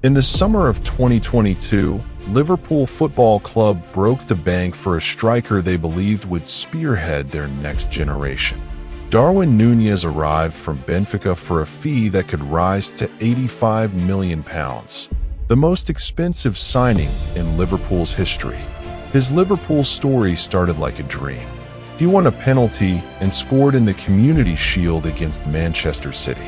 In the summer of 2022, Liverpool Football Club broke the bank for a striker they believed would spearhead their next generation. Darwin Núñez arrived from Benfica for a fee that could rise to £85 million, the most expensive signing in Liverpool's history. His Liverpool story started like a dream. He won a penalty and scored in the Community Shield against Manchester City.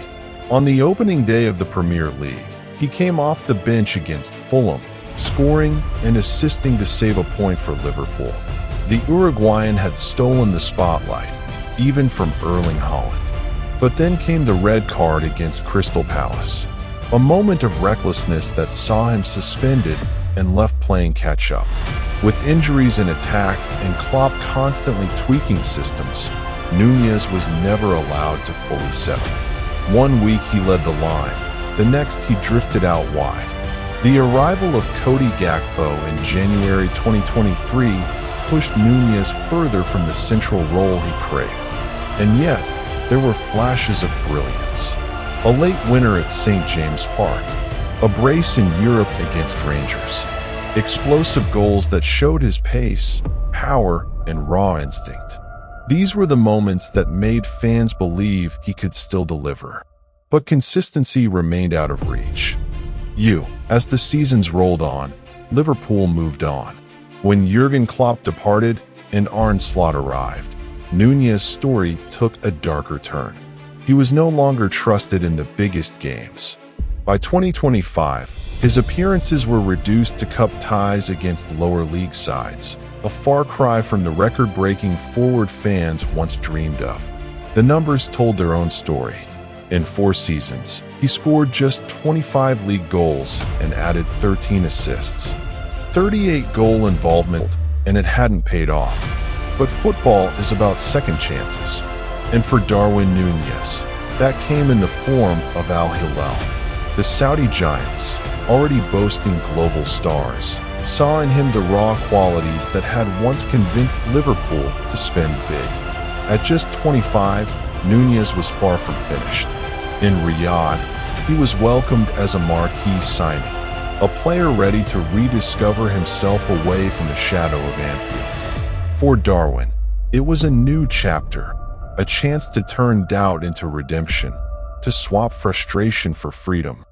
On the opening day of the Premier League, he came off the bench against Fulham, scoring and assisting to save a point for Liverpool. The Uruguayan had stolen the spotlight, even from Erling Haaland. But then came the red card against Crystal Palace, a moment of recklessness that saw him suspended and left playing catch-up. With injuries in attack and Klopp constantly tweaking systems, Núñez was never allowed to fully settle. 1 week he led the line, the next he drifted out wide. The arrival of Cody Gakpo in January 2023 pushed Núñez further from the central role he craved. And yet, there were flashes of brilliance. A late winner at St. James Park, a brace in Europe against Rangers, explosive goals that showed his pace, power, and raw instinct. These were the moments that made fans believe he could still deliver. But consistency remained out of reach. As the seasons rolled on, Liverpool moved on. When Jurgen Klopp departed and Arne Slot arrived, Núñez's story took a darker turn. He was no longer trusted in the biggest games. By 2025, his appearances were reduced to cup ties against lower league sides, a far cry from the record-breaking forward fans once dreamed of. The numbers told their own story. In 4 seasons, he scored just 25 league goals and added 13 assists. 38 goal involvement, and it hadn't paid off. But football is about second chances. And for Darwin Núñez, that came in the form of Al Hilal. The Saudi giants, already boasting global stars, saw in him the raw qualities that had once convinced Liverpool to spend big. At just 25, Núñez was far from finished. In Riyadh, he was welcomed as a marquee signing, a player ready to rediscover himself away from the shadow of Anfield. For Darwin, it was a new chapter, a chance to turn doubt into redemption, to swap frustration for freedom.